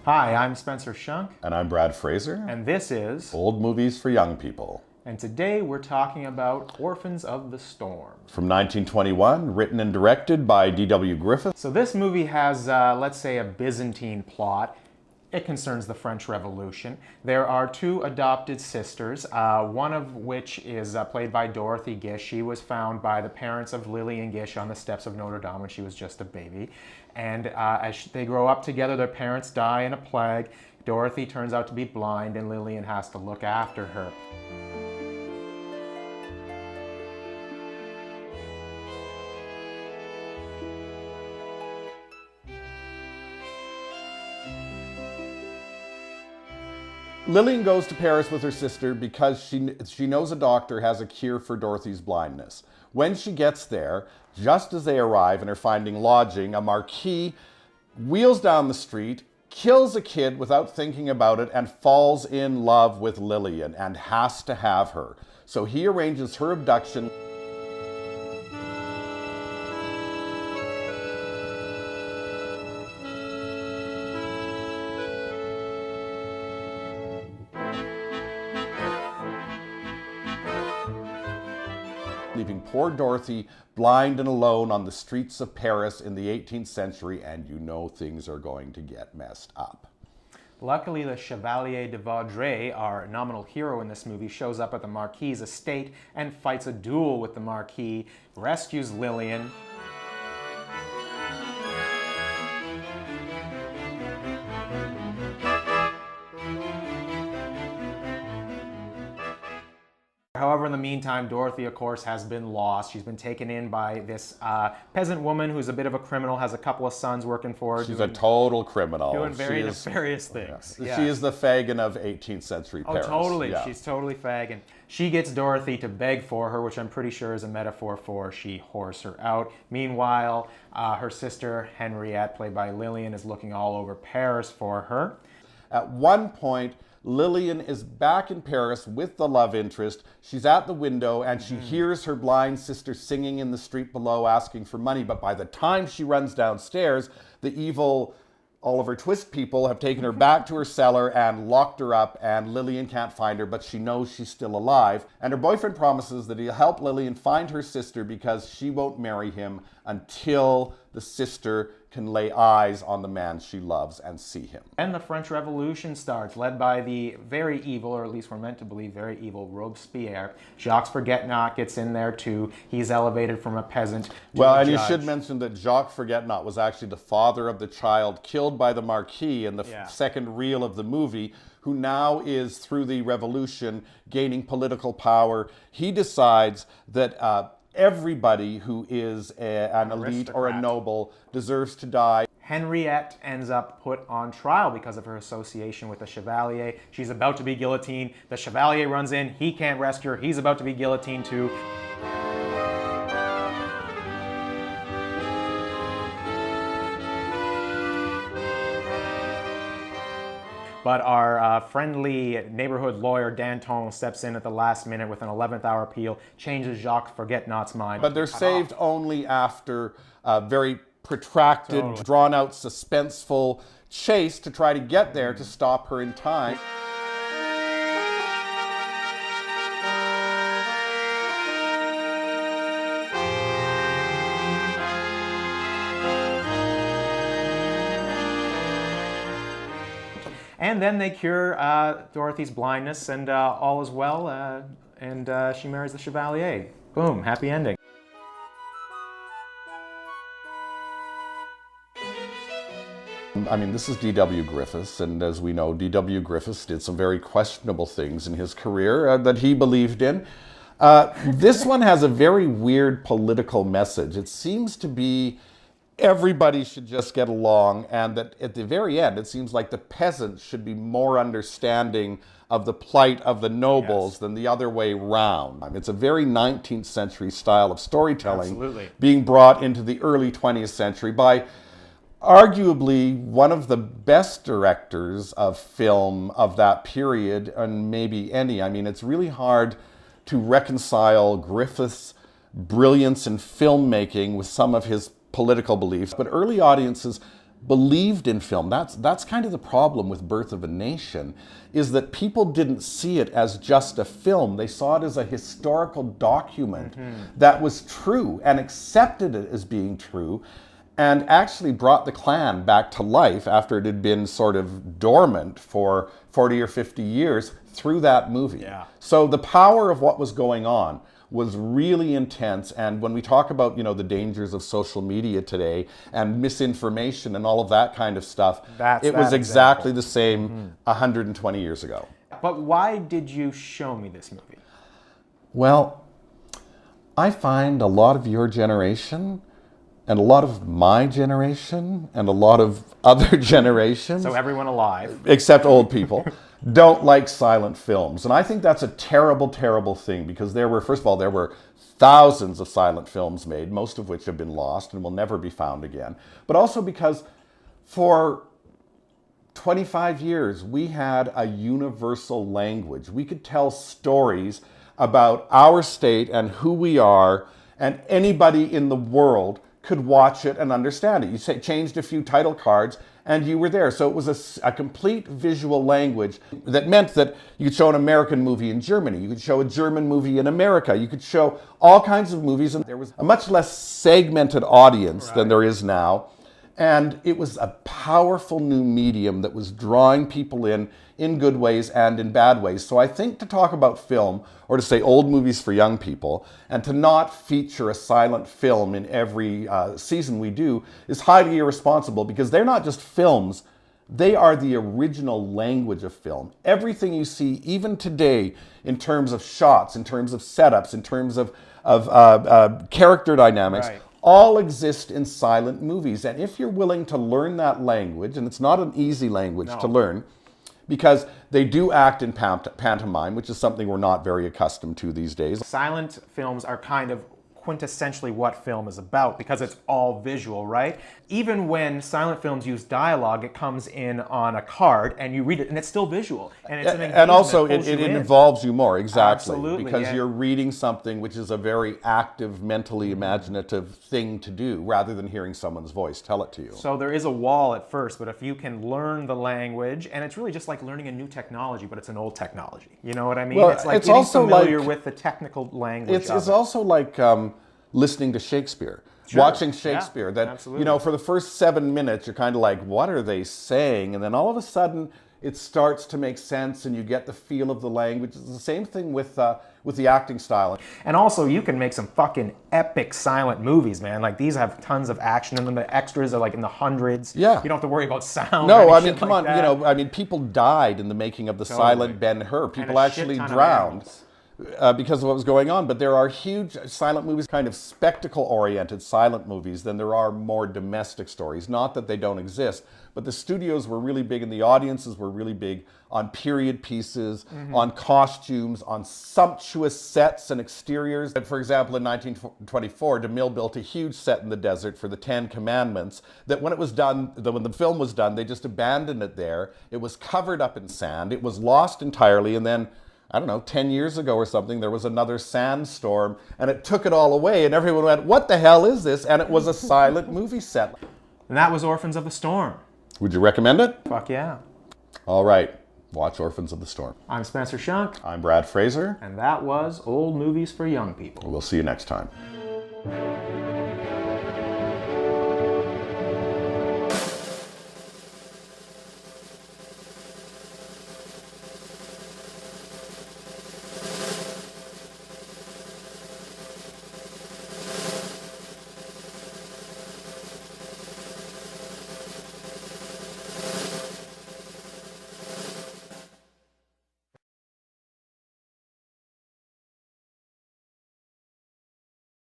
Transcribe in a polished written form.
Hi, I'm Spencer Schunk. And I'm Brad Fraser. And this is Old Movies for Young People. And today we're talking about Orphans of the Storm. From 1921, written and directed by D.W. Griffith. So this movie has, let's say, a Byzantine plot. It concerns the French Revolution. There are two adopted sisters, one of which is played by Dorothy Gish. She was found by the parents of Lillian Gish on the steps of Notre Dame when she was just a baby. And as they grow up together, their parents die in a plague. Dorothy turns out to be blind, and Lillian has to look after her. Lillian goes to Paris with her sister because she knows a doctor has a cure for Dorothy's blindness. When she gets there, just as they arrive and are finding lodging, a marquis wheels down the street, kills a kid without thinking about it, and falls in love with Lillian and has to have her. So he arranges her abduction. Leaving poor Dorothy blind and alone on the streets of Paris in the 18th century, and you know things are going to get messed up. Luckily, the Chevalier de Vaudreuil, our nominal hero in this movie, shows up at the Marquis's estate and fights a duel with the Marquis, rescues Lillian. However, in the meantime, Dorothy, of course, has been lost. She's been taken in by this peasant woman who's a bit of a criminal, has a couple of sons working for her. She's a total criminal. Doing very nefarious things. Yes. She is the Fagin of 18th century Paris. Oh, totally. Yeah. She's totally Fagin. She gets Dorothy to beg for her, which I'm pretty sure is a metaphor for she whores her out. Meanwhile, her sister, Henriette, played by Lillian, is looking all over Paris for her. At one point, Lillian is back in Paris with the love interest. She's at the window and she hears her blind sister singing in the street below asking for money. But by the time she runs downstairs, the evil Oliver Twist people have taken her back to her cellar and locked her up, and Lillian can't find her, but she knows she's still alive. And her boyfriend promises that he'll help Lillian find her sister because she won't marry him until the sister can lay eyes on the man she loves and see him. And the French Revolution starts, led by the very evil, or at least we're meant to believe very evil, Robespierre. Jacques Forget-Not gets in there too. He's elevated from a peasant to well, a and judge. You should mention that Jacques Forget-Not was actually the father of the child killed by the Marquis in the second reel of the movie, who now is, through the revolution, gaining political power. He decides that everybody who is an elite or a noble deserves to die. Henriette ends up put on trial because of her association with the Chevalier. She's about to be guillotined. The Chevalier runs in. He can't rescue her. He's about to be guillotined too. But our friendly neighborhood lawyer, Danton, steps in at the last minute with an 11th hour appeal, changes Jacques Forget-Not's mind. But they're saved only after a very protracted, drawn-out, suspenseful chase to try to get there to stop her in time. And then they cure Dorothy's blindness, and all is well, and she marries the Chevalier. Boom, happy ending. I mean, this is D.W. Griffith, and as we know, D.W. Griffith did some very questionable things in his career that he believed in. This one has a very weird political message. It seems to be everybody should just get along, and that at the very end, it seems like the peasants should be more understanding of the plight of the nobles than the other way round. It's a very 19th century style of storytelling being brought into the early 20th century by arguably one of the best directors of film of that period, and maybe any. I mean, it's really hard to reconcile Griffith's brilliance in filmmaking with some of his political beliefs, but early audiences believed in film. That's kind of the problem with Birth of a Nation, is that people didn't see it as just a film. They saw it as a historical document that was true and accepted it as being true, and actually brought the Klan back to life after it had been sort of dormant for 40 or 50 years through that movie. Yeah. So the power of what was going on was really intense. And when we talk about, the dangers of social media today and misinformation and all of that kind of stuff, it was exactly the same 120 years ago. But why did you show me this movie? Well, I find a lot of your generation and a lot of my generation and a lot of other generations, So everyone alive. except old people, don't like silent films. And I think that's a terrible, terrible thing, because first of all, there were thousands of silent films made, most of which have been lost and will never be found again. But also because for 25 years, we had a universal language. We could tell stories about our state and who we are, and anybody in the world could watch it and understand it. You changed a few title cards and you were there. So it was a complete visual language that meant that you could show an American movie in Germany, you could show a German movie in America, you could show all kinds of movies, and there was a much less segmented audience than there is now. And it was a powerful new medium that was drawing people in good ways and in bad ways. So I think to talk about film, or to say old movies for young people, and to not feature a silent film in every season we do, is highly irresponsible, because they're not just films, they are the original language of film. Everything you see, even today, in terms of shots, in terms of setups, in terms of character dynamics, Right. all exist in silent movies. And if you're willing to learn that language, and it's not an easy language to learn, because they do act in pantomime, which is something we're not very accustomed to these days. Silent films are kind of quintessentially what film is about, because it's all visual, right? Even when silent films use dialogue, it comes in on a card and you read it, and it's still visual. And it's an engagement And also, that pulls it you in. involves you more, exactly. Absolutely, because yeah. you're reading something which is a very active, mentally imaginative thing to do, rather than hearing someone's voice tell it to you. So there is a wall at first, but if you can learn the language, and it's really just like learning a new technology, but it's an old technology. You know what I mean? Well, it's like it's getting also familiar like- with the technical language of It's it. also like listening to Shakespeare. Sure. Watching Yeah, Shakespeare, that, absolutely. for the first 7 minutes, you're kind of like, what are they saying? And then all of a sudden, it starts to make sense and you get the feel of the language. It's the same thing with the acting style. And also, you can make some fucking epic silent movies, man. Like, these have tons of action in them. The extras are like in the hundreds. Yeah. You don't have to worry about sound. No, or I any mean, shit come like on, that. people died in the making of the Totally. silent Ben-Hur. People And a shit actually ton of drowned. animals. Because of what was going on. But there are huge silent movies, kind of spectacle-oriented silent movies, than there are more domestic stories. Not that they don't exist, but the studios were really big and the audiences were really big on period pieces, on costumes, on sumptuous sets and exteriors. For example, in 1924, DeMille built a huge set in the desert for the Ten Commandments that when it was done, when the film was done, they just abandoned it there. It was covered up in sand. It was lost entirely, and then I don't know, 10 years ago or something, there was another sandstorm and it took it all away and everyone went, what the hell is this? And it was a silent movie set. And that was Orphans of the Storm. Would you recommend it? Fuck yeah. All right, watch Orphans of the Storm. I'm Spencer Schunk, I'm Brad Fraser. and that was Old Movies for Young People. We'll see you next time.